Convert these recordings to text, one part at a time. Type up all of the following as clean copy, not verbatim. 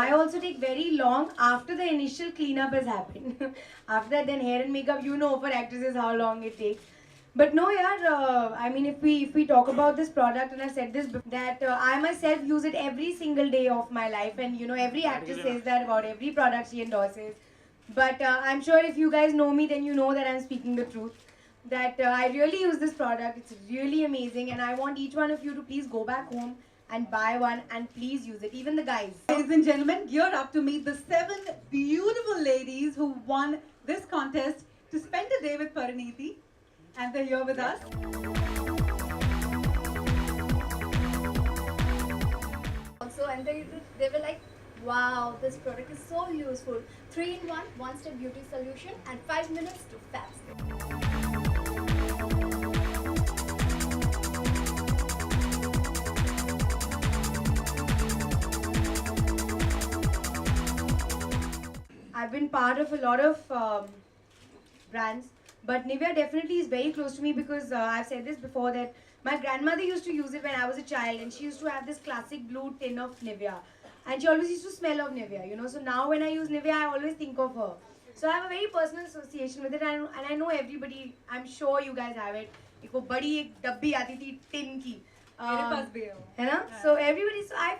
I also take very long after the initial cleanup has happened. After that, then hair and makeup, you know, for actresses how long it takes. But no, yeah. I mean, if we talk about this product, and I said this before, that I myself use it every single day of my life, and you know, every actress says that about every product she endorses. But I'm sure if you guys know me, then you know that I'm speaking the truth. That I really use this product. It's really amazing, and I want each one of you to please go back home and buy one and please use it. Even the guys. Ladies and gentlemen, gear up to meet the 7 beautiful ladies who won this contest to spend a day with Parineeti. And they're here with us. Also, and they were like, wow, this product is so useful. 3-in-1, one-step beauty solution, and 5 minutes to fast. I've been part of a lot of brands, but Nivea definitely is very close to me because I've said this before that my grandmother used to use it when I was a child, and she used to have this classic blue tin of Nivea, and she always used to smell of Nivea, you know. So now when I use Nivea, I always think of her. So I have a very personal association with it, and I know everybody. I'm sure you guys have it. एक वो बड़ी एक डब्बी आती थी tin की. मेरे पास भी है वो. है ना? So everybody. So I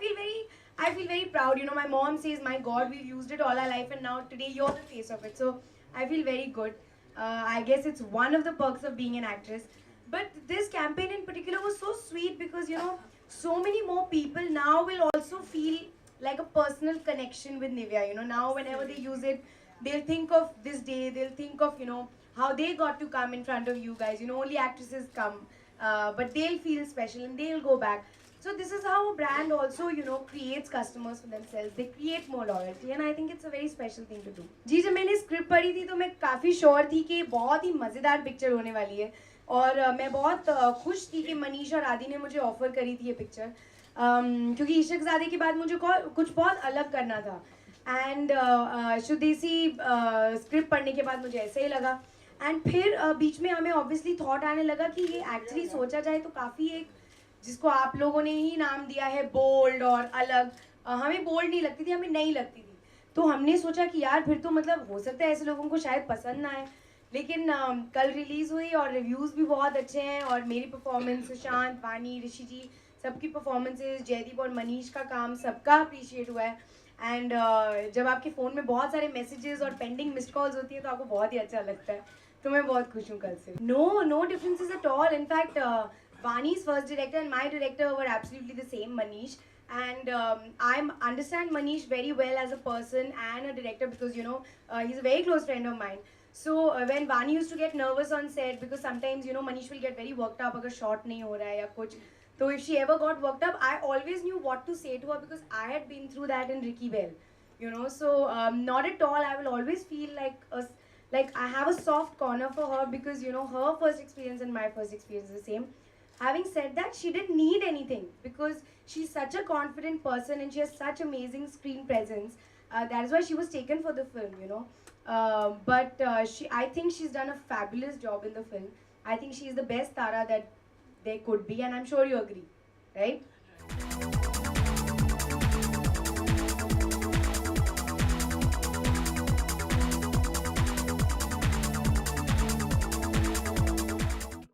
feel very proud. You know, my mom says, "My God, we've used it all our life, and now today you're the face of it." So I feel very good. I guess it's one of the perks of being an actress. But this campaign in particular was so sweet because, you know, so many more people now will also feel like a personal connection with Nivea. You know, now whenever they use it, they'll think of this day. They'll think of, you know, how they got to come in front of you guys. You know, only actresses come, but they'll feel special and they'll go back. So this is how a brand also, you know, creates customers for themselves. They create more loyalty, and I think it's a very special thing to do. जी जब मैंने script पढ़ी थी तो मैं काफ़ी sure थी कि बहुत ही मज़ेदार पिक्चर होने वाली है, और मैं बहुत खुश थी कि मनीष और आदि ने मुझे ऑफर करी थी ये पिक्चर, क्योंकि इश्कज़ादे के बाद मुझे कुछ बहुत अलग करना था. एंड शुदेसी स्क्रिप्ट पढ़ने के बाद मुझे ऐसे ही लगा, एंड फिर बीच में हमें ऑब्वियसली थॉट आने लगा कि ये एक्चुअली सोचा जाए तो काफ़ी एक, जिसको आप लोगों ने ही नाम दिया है बोल्ड और अलग, हमें बोल्ड नहीं लगती थी, हमें नहीं लगती थी. तो हमने सोचा कि यार फिर तो मतलब हो सकता है ऐसे लोगों को शायद पसंद ना आए. लेकिन कल रिलीज़ हुई और रिव्यूज़ भी बहुत अच्छे हैं, और मेरी परफॉर्मेंस, सुशांत, वानी, ऋषि जी, सबकी परफॉर्मेंसेज, जयदीप और मनीष का काम सबका अप्रिशिएट हुआ है. एंड जब आपके फ़ोन में बहुत सारे मैसेजेस और पेंडिंग मिस्ड कॉल्स होती है तो आपको बहुत ही अच्छा लगता है. तो मैं बहुत खुश हूँ कल से. No differences at all. In fact Vani's first director and my director were absolutely the same, Manish. And I understand Manish very well as a person and a director because, you know, he's a very close friend of mine. So when Vani used to get nervous on set, because sometimes, you know, Manish will get very worked up agar shot nahi ho raha hai ya kuch. So if she ever got worked up, I always knew what to say to her because I had been through that in Ricky Bell. You know, so not at all. I will always feel like I have a soft corner for her because, you know, her first experience and my first experience is the same. Having said that, she didn't need anything because she's such a confident person and she has such amazing screen presence. That is why she was taken for the film, you know. But I think she's done a fabulous job in the film. I think she's the best Tara that there could be, and I'm sure you agree, right?